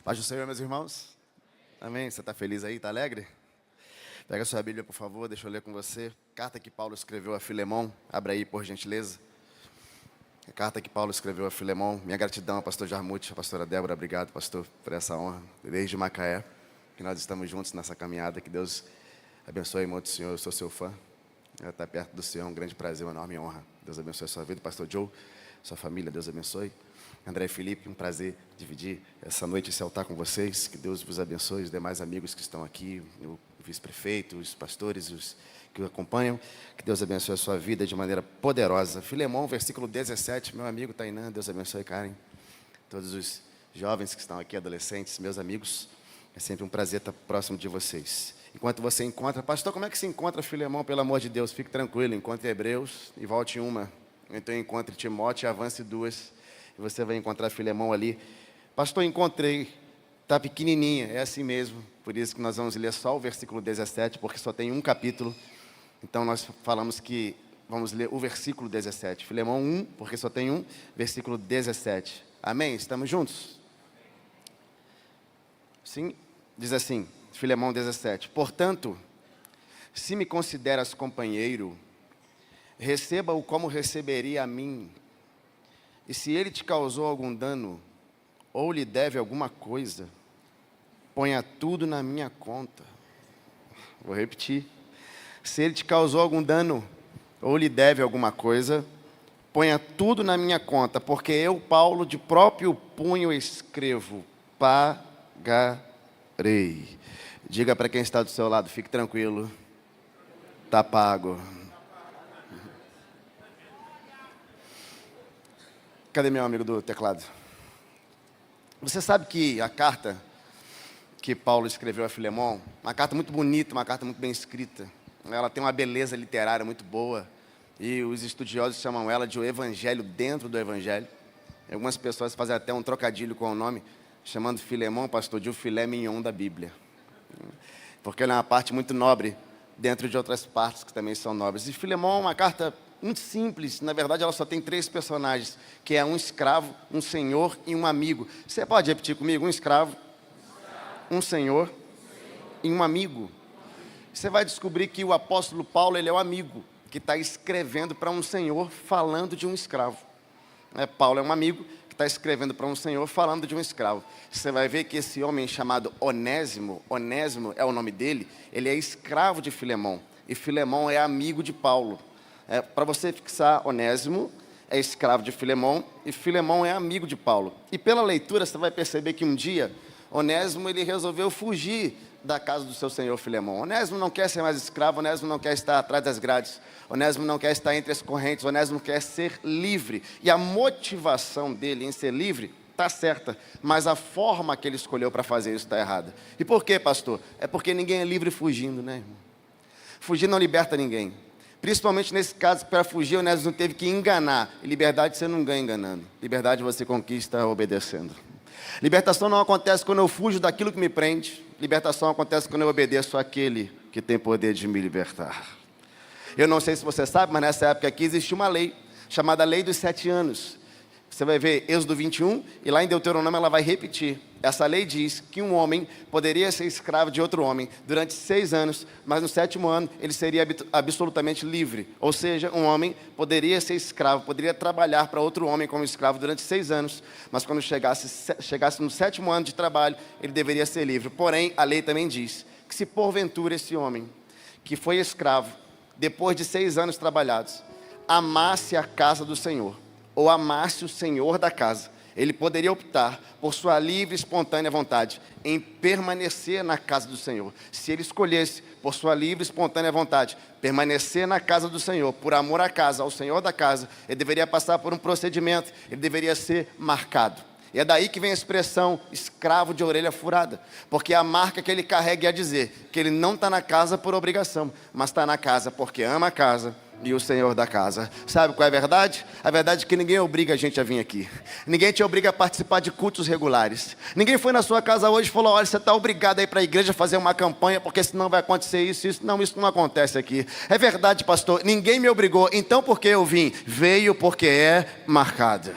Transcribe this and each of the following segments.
Paz do Senhor, meus irmãos. Amém? Você está feliz aí? Está alegre? Pega a sua Bíblia, por favor, deixa eu ler com você. Carta que Paulo escreveu a Filemão. Abra aí, por gentileza. A carta que Paulo escreveu a Filemão. Minha gratidão ao pastor Jarmute, à pastora Débora. Obrigado, pastor, por essa honra. Desde Macaé, que nós estamos juntos nessa caminhada. Que Deus abençoe muito o Senhor. Eu sou seu fã. Estar perto do Senhor é um grande prazer, uma enorme honra. Deus abençoe a sua vida. Pastor Joe, sua família, Deus abençoe. André e Felipe, um prazer dividir essa noite, esse altar com vocês. Que Deus vos abençoe, os demais amigos que estão aqui, o vice-prefeito, os pastores, os que o acompanham. Que Deus abençoe a sua vida de maneira poderosa. Filemão, versículo 17, meu amigo Tainan, Deus abençoe, Karen. Todos os jovens que estão aqui, adolescentes, meus amigos, é sempre um prazer estar próximo de vocês. Enquanto você encontra, pastor, como é que se encontra Filemão, pelo amor de Deus? Fique tranquilo, encontre Hebreus e volte uma. Então encontre Timóteo e avance duas. E você vai encontrar Filemão ali. Pastor, encontrei. Está pequenininha, é assim mesmo. Por isso que nós vamos ler só o versículo 17, porque só tem um capítulo. Então nós falamos que vamos ler o versículo 17. Filemão 1, porque só tem um, versículo 17. Amém? Estamos juntos? Sim? Diz assim, Filemão 17. Portanto, se me consideras companheiro, receba-o como receberia a mim. E se ele te causou algum dano, ou lhe deve alguma coisa, ponha tudo na minha conta. Vou repetir. Se ele te causou algum dano, ou lhe deve alguma coisa, ponha tudo na minha conta, porque eu, Paulo, de próprio punho escrevo, pagarei. Diga para quem está do seu lado, fique tranquilo, está pago. Cadê meu amigo do teclado? Você sabe que a carta que Paulo escreveu a Filemão, uma carta muito bonita, uma carta muito bem escrita. Ela tem uma beleza literária muito boa. E os estudiosos chamam ela de o evangelho dentro do evangelho. Algumas pessoas fazem até um trocadilho com o nome, chamando Filemão, pastor, de o filé mignon da Bíblia. Porque ela é uma parte muito nobre, dentro de outras partes que também são nobres. E Filemão é uma carta muito simples, na verdade ela só tem 3 personagens, que é um escravo, um senhor e um amigo. Você pode repetir comigo? Um escravo, um senhor e um amigo. Você vai descobrir que o apóstolo Paulo, ele é o amigo, que está escrevendo para um senhor, falando de um escravo. Paulo é um amigo, que está escrevendo para um senhor, falando de um escravo. Você vai ver que esse homem chamado Onésimo, Onésimo é o nome dele, ele é escravo de Filemão, e Filemão é amigo de Paulo. Para você fixar, Onésimo é escravo de Filemão e Filemão é amigo de Paulo. E pela leitura você vai perceber que um dia Onésimo ele resolveu fugir da casa do seu senhor Filemão. Onésimo não quer ser mais escravo, Onésimo não quer estar atrás das grades, Onésimo não quer estar entre as correntes, Onésimo quer ser livre. E a motivação dele em ser livre está certa, mas a forma que ele escolheu para fazer isso está errada. E por quê, pastor? É porque ninguém é livre fugindo, né, irmão? Fugir não liberta ninguém. Principalmente nesse caso, para fugir, Onésimo teve que enganar. E liberdade você não ganha enganando. Liberdade você conquista obedecendo. Libertação não acontece quando eu fujo daquilo que me prende. Libertação acontece quando eu obedeço àquele que tem poder de me libertar. Eu não sei se você sabe, mas nessa época aqui existia uma lei, chamada Lei dos 7 anos. Você vai ver Êxodo 21, e lá em Deuteronômio ela vai repetir. Essa lei diz que um homem poderia ser escravo de outro homem durante 6 anos, mas no 7º ano ele seria absolutamente livre. Ou seja, um homem poderia ser escravo, poderia trabalhar para outro homem como escravo durante 6 anos, mas quando chegasse no 7º ano de trabalho, ele deveria ser livre. Porém, a lei também diz que se porventura esse homem, que foi escravo, depois de 6 anos trabalhados, amasse a casa do Senhor, ou amasse o senhor da casa, ele poderia optar por sua livre e espontânea vontade em permanecer na casa do Senhor. Se ele escolhesse por sua livre e espontânea vontade permanecer na casa do Senhor, por amor à casa, ao Senhor da casa, ele deveria passar por um procedimento, ele deveria ser marcado. E é daí que vem a expressão escravo de orelha furada, porque a marca que ele carrega é dizer que ele não está na casa por obrigação, mas está na casa porque ama a casa e o Senhor da casa. Sabe qual é a verdade? A verdade é que ninguém obriga a gente a vir aqui. Ninguém te obriga a participar de cultos regulares. Ninguém foi na sua casa hoje e falou: olha, você está obrigado a ir para a igreja fazer uma campanha, porque senão vai acontecer isso, isso. Não, isso não acontece aqui. É verdade, pastor, ninguém me obrigou. Então por que eu vim? Veio porque é marcado.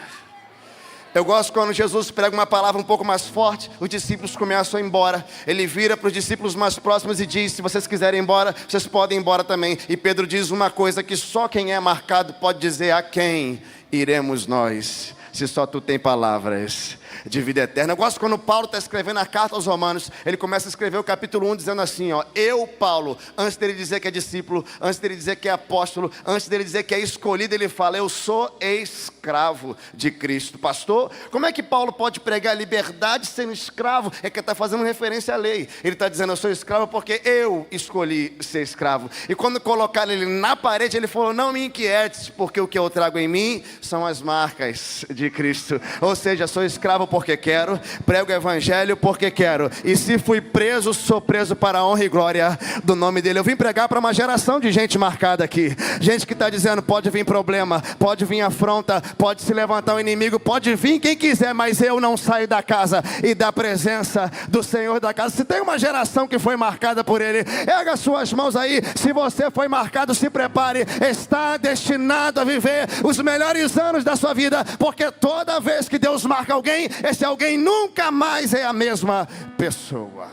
Eu gosto quando Jesus prega uma palavra um pouco mais forte, os discípulos começam a ir embora. Ele vira para os discípulos mais próximos e diz: se vocês quiserem ir embora, vocês podem ir embora também. E Pedro diz uma coisa que só quem é marcado pode dizer: a quem iremos nós, se só tu tem palavras de vida eterna. Eu gosto quando Paulo está escrevendo a carta aos Romanos, ele começa a escrever o capítulo 1 dizendo assim, ó: eu, Paulo, antes dele dizer que é discípulo, antes dele dizer que é apóstolo, antes dele dizer que é escolhido, ele fala: eu sou escravo de Cristo. Pastor, como é que Paulo pode pregar liberdade sendo escravo? É que está fazendo referência à lei. Ele está dizendo: eu sou escravo porque eu escolhi ser escravo. E quando colocaram ele na parede, ele falou: não me inquietes, porque o que eu trago em mim são as marcas de Cristo. Ou seja, sou escravo porque quero, prego o evangelho porque quero, e se fui preso, sou preso para a honra e glória do nome dele. Eu vim pregar para uma geração de gente marcada aqui, gente que está dizendo: pode vir problema, pode vir afronta, pode se levantar o inimigo, pode vir quem quiser, mas eu não saio da casa e da presença do Senhor da casa. Se tem uma geração que foi marcada por ele, erga suas mãos aí. Se você foi marcado, se prepare, está destinado a viver os melhores anos da sua vida, porque toda vez que Deus marca alguém, esse alguém nunca mais é a mesma pessoa.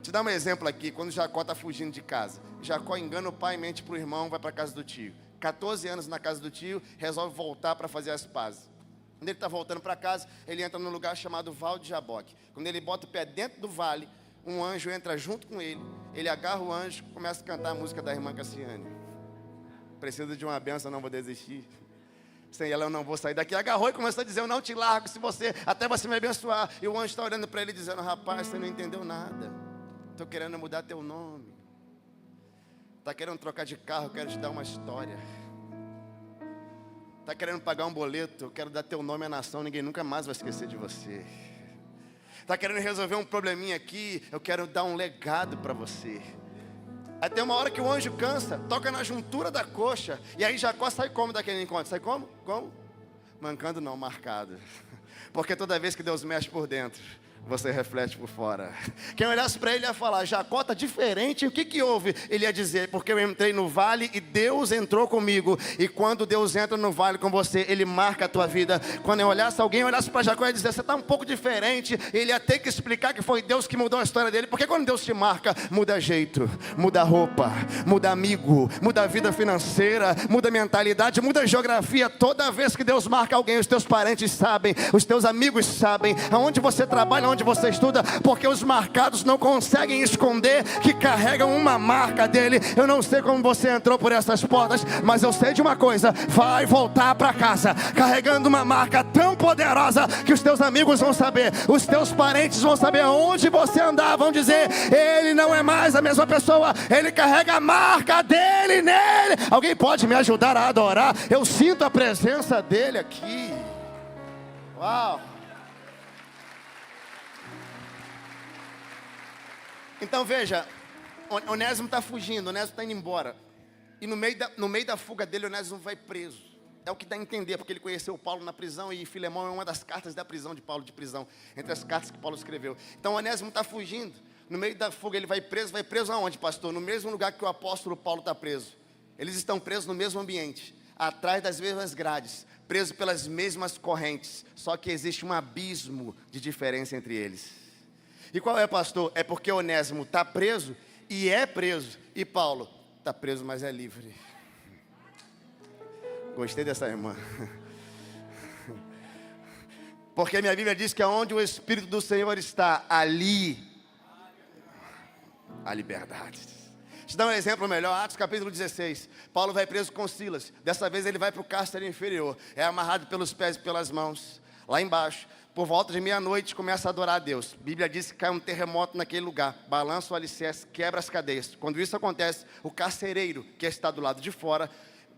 Te dar um exemplo aqui. Quando Jacó está fugindo de casa, Jacó engana o pai, mente para o irmão, vai para a casa do tio. 14 anos na casa do tio, resolve voltar para fazer as pazes. Quando ele está voltando para casa, ele entra num lugar chamado Val de Jaboque. Quando ele bota o pé dentro do vale, um anjo entra junto com ele. Ele agarra o anjo, começa a cantar a música da irmã Cassiane: preciso de uma bênção, não vou desistir. Sem ela eu não vou sair daqui. Agarrou e começou a dizer: eu não te largo, até você me abençoar. E o anjo está olhando para ele dizendo: rapaz, você não entendeu nada. Estou querendo mudar teu nome. Está querendo trocar de carro, eu quero te dar uma história. Está querendo pagar um boleto, eu quero dar teu nome à nação, ninguém nunca mais vai esquecer de você. Está querendo resolver um probleminha aqui, eu quero dar um legado para você. Aí tem uma hora que o anjo cansa, toca na juntura da coxa, e aí Jacó sai como daquele encontro? Sai como? Como? Mancando não, marcado. Porque toda vez que Deus mexe por dentro, você reflete por fora. Quem olhasse para ele ia falar: Jacó está diferente. O que houve? Ele ia dizer: porque eu entrei no vale e Deus entrou comigo. E quando Deus entra no vale com você, Ele marca a tua vida. Quando eu olhasse, alguém olhasse para Jacó e ia dizer: você está um pouco diferente. Ele ia ter que explicar que foi Deus que mudou a história dele. Porque quando Deus te marca, muda jeito, muda roupa, muda amigo, muda vida financeira, muda mentalidade, muda geografia. Toda vez que Deus marca alguém, os teus parentes sabem, os teus amigos sabem, aonde você trabalha, onde você estuda, porque os marcados não conseguem esconder que carregam uma marca dele. Eu não sei como você entrou por essas portas, mas eu sei de uma coisa: vai voltar para casa carregando uma marca tão poderosa que os teus amigos vão saber, os teus parentes vão saber aonde você andar, vão dizer: ele não é mais a mesma pessoa, ele carrega a marca dele nele. Alguém pode me ajudar a adorar? Eu sinto a presença dele aqui. Uau! Então veja, Onésimo está fugindo, Onésimo está indo embora. E no meio da fuga dele, Onésimo vai preso. É o que dá a entender, porque ele conheceu Paulo na prisão, e Filemão é uma das cartas da prisão de Paulo, de prisão, entre as cartas que Paulo escreveu. Então Onésimo está fugindo. No meio da fuga ele vai preso aonde, pastor? No mesmo lugar que o apóstolo Paulo está preso. Eles estão presos no mesmo ambiente, atrás das mesmas grades, presos pelas mesmas correntes, só que existe um abismo de diferença entre eles. E qual é, pastor? É porque Onésimo está preso e é preso, e Paulo está preso, mas é livre. Gostei dessa irmã. Porque minha Bíblia diz que onde o Espírito do Senhor está, ali há liberdade. Deixa eu dar um exemplo melhor. Atos capítulo 16. Paulo vai preso com Silas. Dessa vez ele vai para o cárcere inferior. É amarrado pelos pés e pelas mãos. Lá embaixo, por volta de meia-noite, começa a adorar a Deus. A Bíblia diz que cai um terremoto naquele lugar, balança o alicerce, quebra as cadeias. Quando isso acontece, o carcereiro, que está do lado de fora,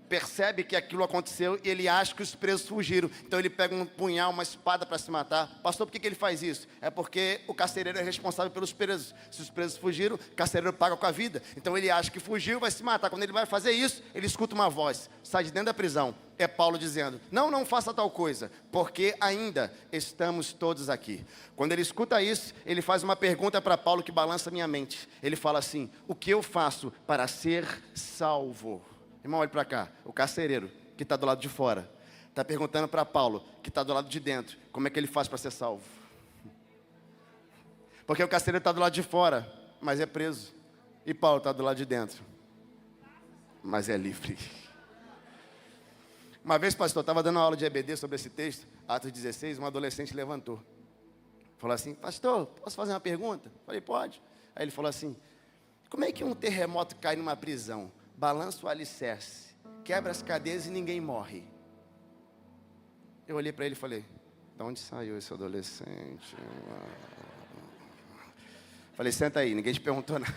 percebe que aquilo aconteceu e ele acha que os presos fugiram. Então ele pega um punhal, uma espada para se matar. Pastor, por que ele faz isso? É porque o carcereiro é responsável pelos presos. Se os presos fugiram, o carcereiro paga com a vida. Então ele acha que fugiu, vai se matar. Quando ele vai fazer isso, ele escuta uma voz, sai de dentro da prisão. É Paulo dizendo: não faça tal coisa, porque ainda estamos todos aqui. Quando ele escuta isso, ele faz uma pergunta para Paulo que balança minha mente. Ele fala assim: o que eu faço para ser salvo? Irmão, olha para cá, o carcereiro que está do lado de fora está perguntando para Paulo, que está do lado de dentro, como é que ele faz para ser salvo. Porque o carcereiro está do lado de fora, mas é preso. E Paulo está do lado de dentro, mas é livre. Uma vez, pastor, estava dando uma aula de EBD sobre esse texto, Atos 16, um adolescente levantou. Falou assim, pastor, posso fazer uma pergunta? Falei, pode. Aí ele falou assim, como é que um terremoto cai numa prisão, balança o alicerce, quebra as cadeias e ninguém morre? Eu olhei para ele e falei, de onde saiu esse adolescente? Falei, senta aí, ninguém te perguntou nada.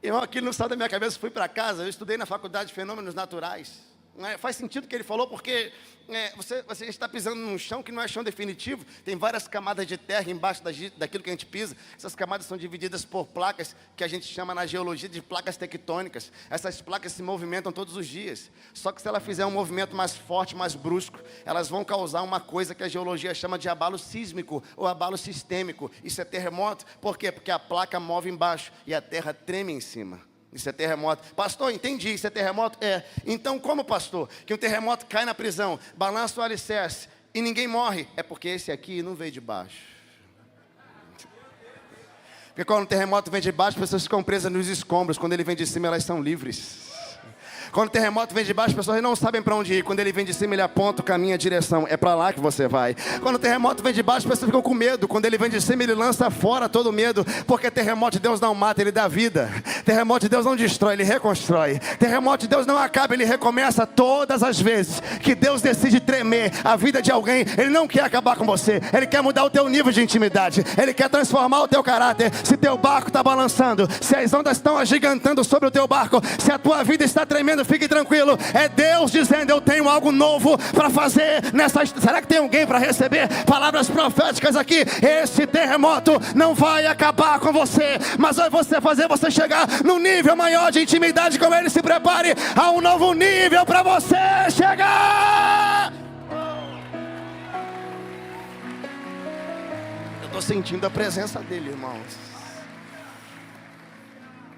Eu aquilo não saiu da minha cabeça, fui para casa, eu estudei na faculdade de fenômenos naturais. Faz sentido o que ele falou, porque você está pisando num chão que não é chão definitivo, tem várias camadas de terra embaixo daquilo que a gente pisa. Essas camadas são divididas por placas, que a gente chama na geologia de placas tectônicas. Essas placas se movimentam todos os dias, só que se ela fizer um movimento mais forte, mais brusco, elas vão causar uma coisa que a geologia chama de abalo sísmico, ou abalo sistêmico. Isso é terremoto, por quê? Porque a placa move embaixo, e a terra treme em cima. Isso é terremoto. Pastor, entendi, isso é terremoto? É. Então como, pastor, que um terremoto cai na prisão, balança o alicerce e ninguém morre? É porque esse aqui não veio de baixo. Porque quando o terremoto vem de baixo, as pessoas ficam presas nos escombros. Quando ele vem de cima, elas são livres. Quando o terremoto vem de baixo, as pessoas não sabem para onde ir. Quando ele vem de cima, ele aponta o caminho, a direção. É para lá que você vai. Quando o terremoto vem de baixo, as pessoas ficam com medo. Quando ele vem de cima, ele lança fora todo medo. Porque terremoto de Deus não mata, ele dá vida. Terremoto de Deus não destrói, ele reconstrói. Terremoto de Deus não acaba, ele recomeça. Todas as vezes que Deus decide tremer a vida de alguém, ele não quer acabar com você. Ele quer mudar o teu nível de intimidade. Ele quer transformar o teu caráter. Se teu barco está balançando, se as ondas estão agigantando sobre o teu barco, se a tua vida está tremendo, fique tranquilo, é Deus dizendo, eu tenho algo novo para fazer nessa... Será que tem alguém para receber palavras proféticas aqui? Esse terremoto não vai acabar com você, mas vai fazer você chegar num nível maior de intimidade com Ele. Se prepare a um novo nível para você chegar. Eu estou sentindo a presença dEle, irmãos.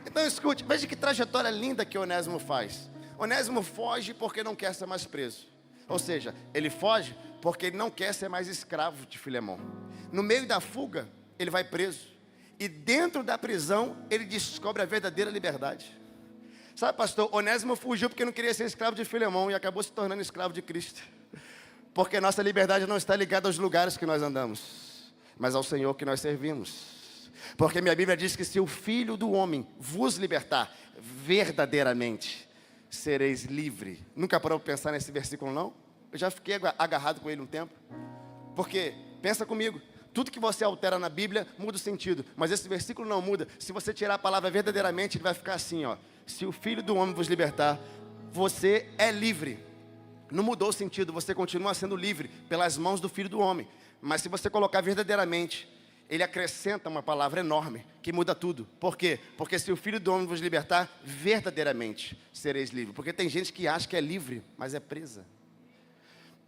Então escute, veja que trajetória linda que Onésimo faz. Onésimo foge porque não quer ser mais preso. Ou seja, ele foge porque ele não quer ser mais escravo de Filemão. No meio da fuga, ele vai preso. E dentro da prisão, ele descobre a verdadeira liberdade. Sabe, pastor, Onésimo fugiu porque não queria ser escravo de Filemão e acabou se tornando escravo de Cristo. Porque nossa liberdade não está ligada aos lugares que nós andamos, mas ao Senhor que nós servimos. Porque minha Bíblia diz que se o Filho do Homem vos libertar verdadeiramente, sereis livre. Nunca parou para pensar nesse versículo, não? Eu já fiquei agarrado com ele um tempo. Porque, pensa comigo, tudo que você altera na Bíblia muda o sentido, mas esse versículo não muda. Se você tirar a palavra verdadeiramente, ele vai ficar assim, ó. Se o Filho do Homem vos libertar, você é livre. Não mudou o sentido, você continua sendo livre pelas mãos do Filho do Homem. Mas se você colocar verdadeiramente, ele acrescenta uma palavra enorme, que muda tudo. Por quê? Porque se o Filho do Homem vos libertar, verdadeiramente sereis livres. Porque tem gente que acha que é livre, mas é presa.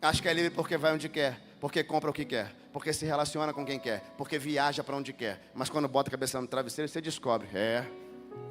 Acha que é livre porque vai onde quer, porque compra o que quer, porque se relaciona com quem quer, porque viaja para onde quer. Mas quando bota a cabeça no travesseiro, você descobre,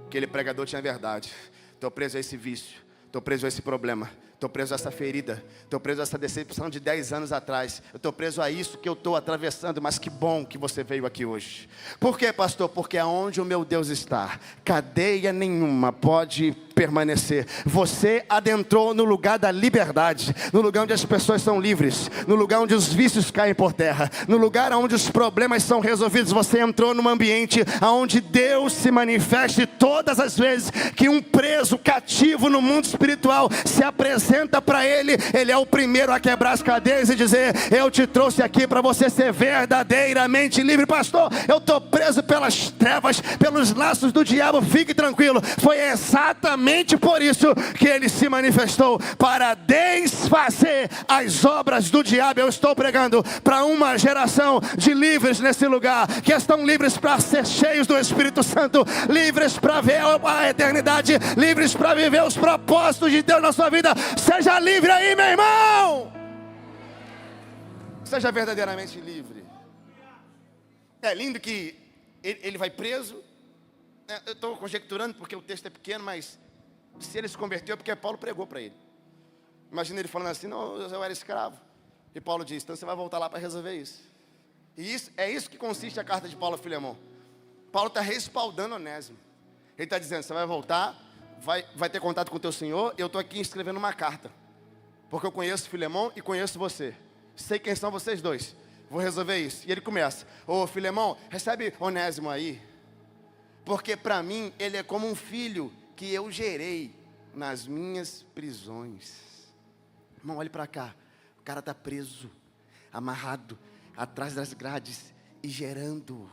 aquele pregador tinha verdade. Estou preso a esse vício, estou preso a esse problema, estou preso a essa ferida, estou preso a essa decepção de 10 anos atrás. Eu estou preso a isso que eu estou atravessando, mas que bom que você veio aqui hoje. Por quê, pastor? Porque aonde o meu Deus está, cadeia nenhuma pode permanecer. Você adentrou no lugar da liberdade, no lugar onde as pessoas são livres, no lugar onde os vícios caem por terra, no lugar onde os problemas são resolvidos. Você entrou num ambiente onde Deus se manifesta, e todas as vezes que um preso cativo no mundo espiritual se apresenta para ele, ele é o primeiro a quebrar as cadeias e dizer, eu te trouxe aqui para você ser verdadeiramente livre. Pastor, eu estou preso pelas trevas, pelos laços do diabo. Fique tranquilo, foi exatamente por isso que ele se manifestou, para desfazer as obras do diabo. Eu estou pregando para uma geração de livres nesse lugar, que estão livres para ser cheios do Espírito Santo, livres para ver a eternidade, livres para viver os propósitos de Deus na sua vida. Seja livre aí, meu irmão. Seja verdadeiramente livre. É lindo que ele vai preso. Eu estou conjecturando porque o texto é pequeno, mas se ele se converteu é porque Paulo pregou para ele. Imagina ele falando assim, não, eu era escravo. E Paulo diz, então você vai voltar lá para resolver isso. E é isso que consiste a carta de Paulo a Filemão. Paulo está respaldando Onésimo. Ele está dizendo, você vai voltar, vai ter contato com o teu senhor, eu estou aqui escrevendo uma carta. Porque eu conheço Filemão e conheço você. Sei quem são vocês dois. Vou resolver isso. E ele começa, ô Filemão, recebe Onésimo aí. Porque para mim, ele é como um filho que eu gerei nas minhas prisões. Irmão, olhe para cá. O cara está preso, amarrado, atrás das grades e gerando.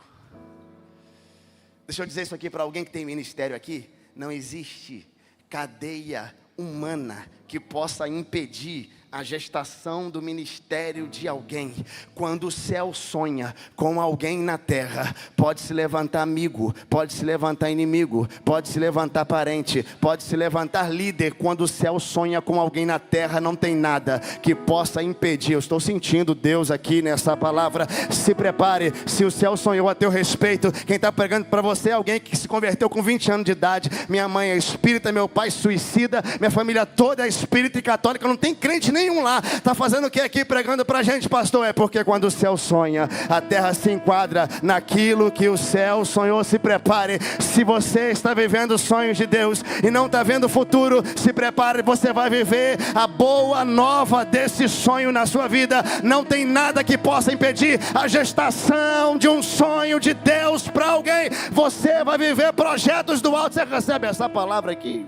Deixa eu dizer isso aqui para alguém que tem ministério aqui. Não existe cadeia humana que possa impedir a gestação do ministério de alguém. Quando o céu sonha com alguém na terra, pode se levantar amigo, pode se levantar inimigo, pode se levantar parente, pode se levantar líder. Quando o céu sonha com alguém na terra, não tem nada que possa impedir. Eu estou sentindo Deus aqui nessa palavra. Se prepare, se o céu sonhou a teu respeito, quem está pregando para você é alguém que se converteu com 20 anos de idade. Minha mãe é espírita, meu pai suicida, minha família toda é espírita e católica, não tem crente nenhum lá. Está fazendo o que aqui pregando para a gente, pastor? É porque quando o céu sonha, a terra se enquadra naquilo que o céu sonhou. Se prepare, se você está vivendo os sonhos de Deus e não está vendo o futuro, se prepare, você vai viver a boa nova desse sonho na sua vida. Não tem nada que possa impedir a gestação de um sonho de Deus para alguém. Você vai viver projetos do alto. Você recebe essa palavra aqui?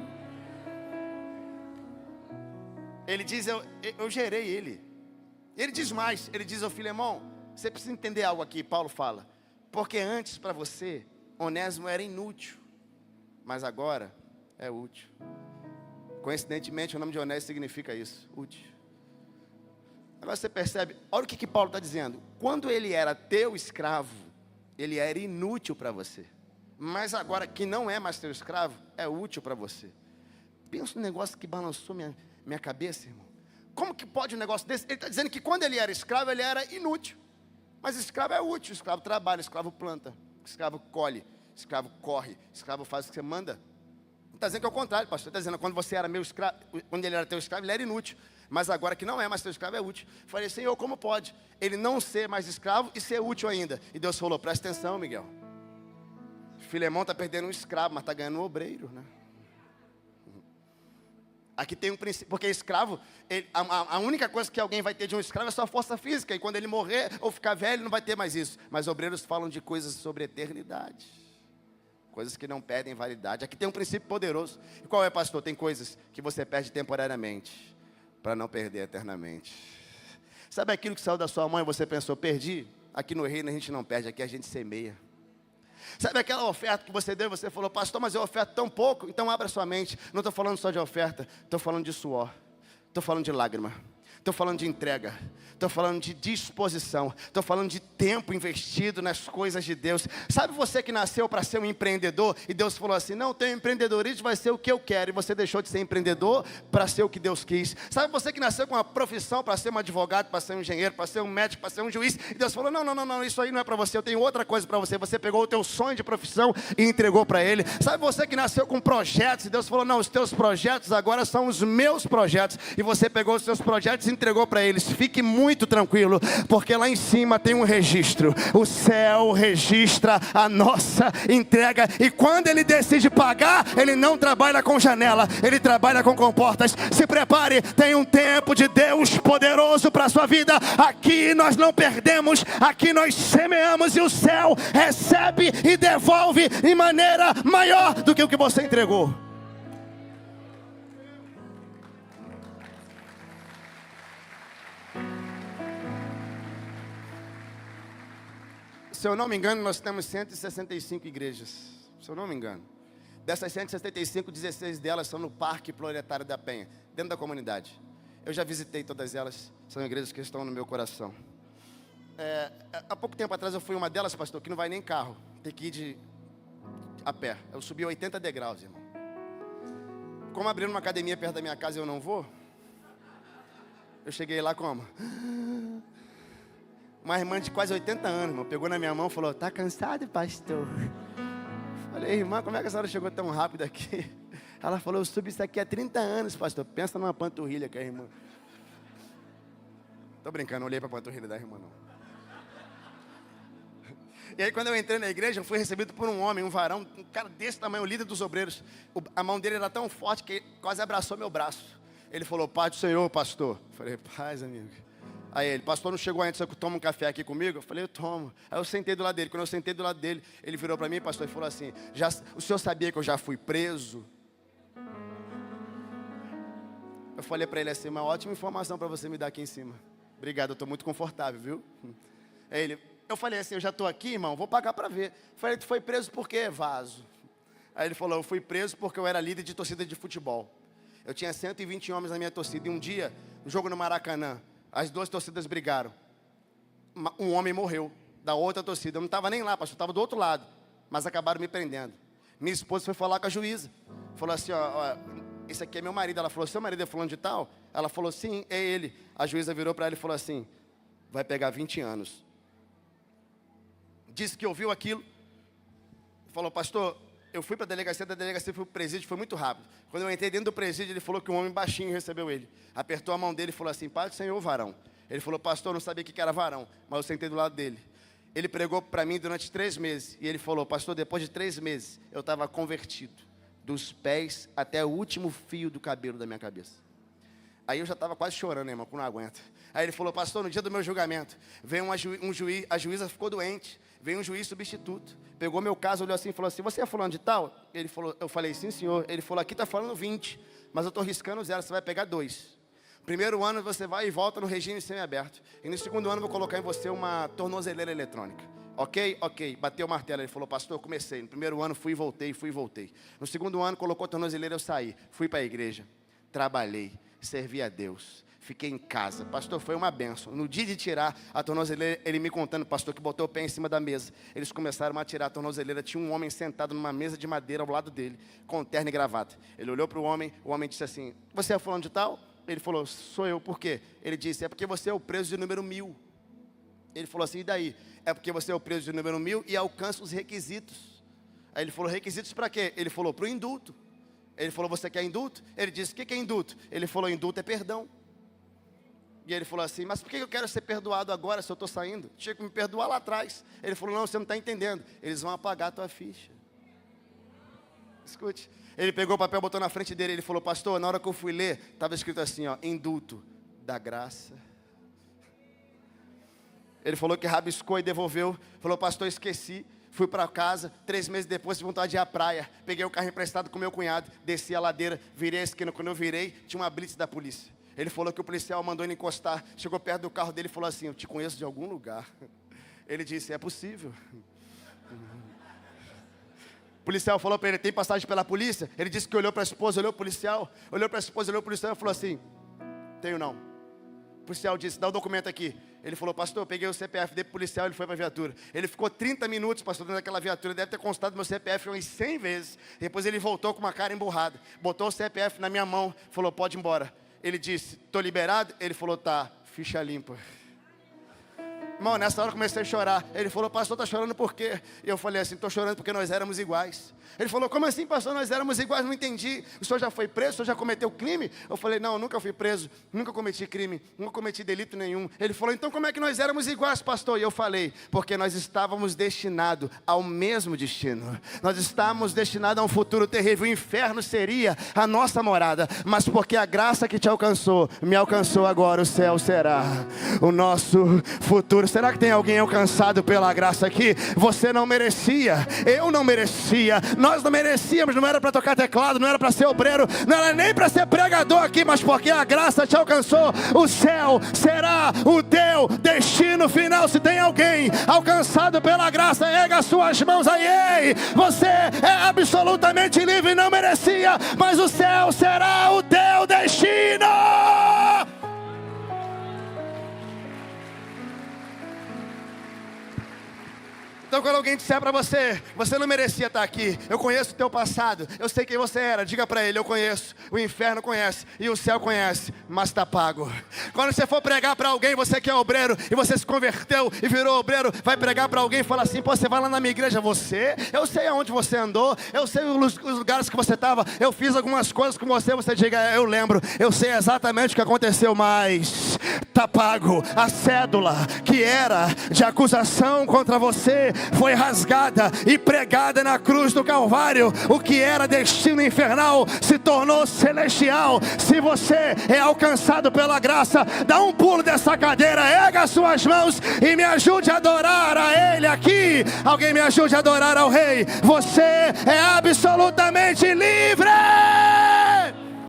Ele diz, eu gerei ele. Ele diz mais, ele diz ao Filemão, você precisa entender algo aqui, Paulo fala. Porque antes para você, Onésimo era inútil, mas agora é útil. Coincidentemente o nome de Onésimo significa isso, útil. Agora você percebe, olha o que Paulo está dizendo. Quando ele era teu escravo, ele era inútil para você. Mas agora que não é mais teu escravo, é útil para você. Pensa um negócio que balançou minha cabeça, irmão. Como que pode um negócio desse? Ele está dizendo que quando ele era escravo, ele era inútil. Mas escravo é útil, escravo trabalha, escravo planta, escravo colhe, escravo corre, escravo faz o que você manda. Não está dizendo que é o contrário, pastor. Está dizendo que quando você era meu escravo, quando ele era teu escravo, ele era inútil. Mas agora que não é mais teu escravo, é útil. Falei, Senhor, como pode ele não ser mais escravo e ser útil ainda? E Deus falou, presta atenção, Miguel. Filemão está perdendo um escravo, mas está ganhando um obreiro, né? Aqui tem um princípio, porque escravo, a única coisa que alguém vai ter de um escravo é sua força física. E quando ele morrer ou ficar velho, não vai ter mais isso. Mas obreiros falam de coisas sobre eternidade. Coisas que não perdem validade. Aqui tem um princípio poderoso. E qual é, pastor? Tem coisas que você perde temporariamente, para não perder eternamente. Sabe aquilo que saiu da sua mão e você pensou, perdi? Aqui no reino a gente não perde, aqui a gente semeia. Sabe aquela oferta que você deu e você falou, pastor, mas eu oferto tão pouco? Então abra sua mente. Não estou falando só de oferta, estou falando de suor, estou falando de lágrima, estou falando de entrega, estou falando de disposição, estou falando de tempo investido nas coisas de Deus. Sabe você que nasceu para ser um empreendedor e Deus falou assim, não, teu empreendedorismo vai ser o que eu quero, e você deixou de ser empreendedor para ser o que Deus quis. Sabe você que nasceu com uma profissão para ser um advogado, para ser um engenheiro, para ser um médico, para ser um juiz, e Deus falou, não, isso aí não é para você, eu tenho outra coisa para você. Você pegou o teu sonho de profissão e entregou para Ele. Sabe você que nasceu com projetos e Deus falou, não, os teus projetos agora são os meus projetos, e você pegou os seus projetos e entregou para eles. Fique muito tranquilo, porque lá em cima tem um registro. O céu registra a nossa entrega, e quando Ele decide pagar, Ele não trabalha com janela, Ele trabalha com comportas. Se prepare, tem um tempo de Deus poderoso para a sua vida. Aqui nós não perdemos, aqui nós semeamos e o céu recebe e devolve em maneira maior do que o que você entregou. Se eu não me engano, nós temos 165 igrejas. Se eu não me engano. Dessas 165, 16 delas são no Parque Proletário da Penha, dentro da comunidade. Eu já visitei todas elas. São igrejas que estão no meu coração. Há pouco tempo atrás eu fui uma delas, pastor, que não vai nem carro. Tem que ir a pé. Eu subi 80 degraus, irmão. Como abriram uma academia perto da minha casa e eu não vou, eu cheguei lá como? Uma irmã de quase 80 anos, irmão, pegou na minha mão e falou, tá cansado, pastor? Falei, irmã, como é que a senhora chegou tão rápido aqui? Ela falou, eu subi isso aqui há 30 anos, pastor. Pensa numa panturrilha que é a irmã. Tô brincando, não olhei para a panturrilha da irmã, não. E aí, quando eu entrei na igreja, eu fui recebido por um homem, um varão, um cara desse tamanho, o líder dos obreiros. A mão dele era tão forte que ele quase abraçou meu braço. Ele falou, paz do Senhor, pastor. Eu falei, paz, amigo. Aí ele, pastor, não chegou antes, você toma um café aqui comigo? Eu falei, eu tomo. Aí eu sentei do lado dele. Quando eu sentei do lado dele, ele virou para mim, pastor, e falou assim, o senhor sabia que eu já fui preso? Eu falei para ele assim, uma ótima informação para você me dar aqui em cima. Obrigado, eu estou muito confortável, viu? Aí ele, eu falei assim, eu já estou aqui, irmão, vou pagar para ver. Eu falei, tu foi preso por quê, vaso? Aí ele falou, eu fui preso porque eu era líder de torcida de futebol. Eu tinha 120 homens na minha torcida. E um dia, um jogo no Maracanã, as duas torcidas brigaram. Um homem morreu da outra torcida. Eu não estava nem lá, pastor, eu estava do outro lado. Mas acabaram me prendendo. Minha esposa foi falar com a juíza. Falou assim, ó, esse aqui é meu marido. Ela falou, seu marido é fulano de tal? Ela falou, sim, é ele. A juíza virou para ela e falou assim, vai pegar 20 anos. Disse que ouviu aquilo. Falou, pastor, eu fui para a delegacia, da delegacia fui para o presídio, foi muito rápido. Quando eu entrei dentro do presídio, ele falou que um homem baixinho recebeu ele. Apertou a mão dele e falou assim, paz do Senhor, varão. Ele falou, pastor, eu não sabia que era varão, mas eu sentei do lado dele. Ele pregou para mim durante 3 meses. E ele falou, pastor, depois de 3 meses, eu estava convertido. Dos pés até o último fio do cabelo da minha cabeça. Aí eu já estava quase chorando, irmão, que não aguento. Aí ele falou, pastor, no dia do meu julgamento, veio um juiz, a juíza ficou doente, veio um juiz substituto, pegou meu caso, olhou assim e falou assim, você é fulano de tal? Ele falou, eu falei, sim senhor. Ele falou, aqui está falando 20, mas eu estou riscando 0, você vai pegar 2. Primeiro ano você vai e volta no regime semiaberto. E no segundo ano eu vou colocar em você uma tornozeleira eletrônica. Ok? Ok. Bateu o martelo. Ele falou, pastor, eu comecei. No primeiro ano fui e voltei. No segundo ano colocou a tornozeleira, eu saí. Fui para a igreja. Trabalhei. Servi a Deus. Fiquei em casa. Pastor, foi uma bênção. No dia de tirar a tornozeleira, ele me contando, pastor, que botou o pé em cima da mesa. Eles começaram a tirar a tornozeleira. Tinha um homem sentado numa mesa de madeira ao lado dele, com terno e gravata. Ele olhou para o homem disse assim, você é fulano de tal? Ele falou, sou eu, por quê? Ele disse, é porque você é o preso de número 1000. Ele falou assim, e daí? É porque você é o preso de número 1000 e alcança os requisitos. Aí ele falou, requisitos para quê? Ele falou, para o indulto. Ele falou, você quer indulto? Ele disse, o que é indulto? Ele falou, indulto é perdão. E ele falou assim, mas por que eu quero ser perdoado agora se eu estou saindo? Tinha que me perdoar lá atrás. Ele falou, não, você não está entendendo. Eles vão apagar a tua ficha. Escute. Ele pegou o papel, botou na frente dele. Ele falou, pastor, na hora que eu fui ler, estava escrito assim, ó, indulto da graça. Ele falou que rabiscou e devolveu. Falou, pastor, esqueci. Fui para casa, 3 meses depois, tive vontade de ir à praia. Peguei o carro emprestado com meu cunhado, desci a ladeira, virei a esquina. Quando eu virei, tinha uma blitz da polícia. Ele falou que o policial mandou ele encostar. Chegou perto do carro dele e falou assim, eu te conheço de algum lugar. Ele disse, é possível. O policial falou para ele, tem passagem pela polícia? Ele disse que olhou para a esposa, olhou para o policial. Olhou para a esposa, olhou para o policial e falou assim, tenho não. O policial disse, dá o documento aqui. Ele falou, pastor, eu peguei o CPF dele pro policial, ele foi para a viatura. Ele ficou 30 minutos, pastor, dentro daquela viatura. Deve ter constado meu CPF umas 100 vezes. Depois ele voltou com uma cara emburrada. Botou o CPF na minha mão, falou, pode ir embora. Ele disse, estou liberado? Ele falou, tá, ficha limpa. Irmão, nessa hora eu comecei a chorar. Ele falou, pastor, está chorando por quê? E eu falei assim, estou chorando porque nós éramos iguais. Ele falou, como assim, pastor, nós éramos iguais? Não entendi. O senhor já foi preso? O senhor já cometeu crime? Eu falei, não, nunca fui preso, nunca cometi crime, nunca cometi delito nenhum. Ele falou, então como é que nós éramos iguais, pastor? E eu falei, porque nós estávamos destinados ao mesmo destino. Nós estávamos destinados a um futuro terrível. O inferno seria a nossa morada. Mas porque a graça que te alcançou, me alcançou agora, o céu será o nosso futuro. Será que tem alguém alcançado pela graça aqui? Você não merecia, eu não merecia, nós não merecíamos, não era para tocar teclado, não era para ser obreiro, não era nem para ser pregador aqui, mas porque a graça te alcançou, o céu será o teu destino final. Se tem alguém alcançado pela graça, erga as suas mãos aí. Ei, você é absolutamente livre, não merecia, mas o céu será o teu destino. Então quando alguém disser para você, você não merecia estar aqui, eu conheço o teu passado, eu sei quem você era, diga para ele, eu conheço, o inferno conhece e o céu conhece, mas está pago. Quando você for pregar para alguém, você que é obreiro e você se converteu e virou obreiro, vai pregar para alguém e fala assim, pô, você vai lá na minha igreja, eu sei aonde você andou, eu sei os lugares que você estava, eu fiz algumas coisas com você, você diga, eu lembro, eu sei exatamente o que aconteceu, mas está pago. A cédula que era de acusação contra você foi rasgada e pregada na cruz do Calvário. O que era destino infernal se tornou celestial. Se você é alcançado pela graça, dá um pulo dessa cadeira, erga as suas mãos e me ajude a adorar a Ele aqui. Alguém me ajude a adorar ao Rei. Você é absolutamente livre.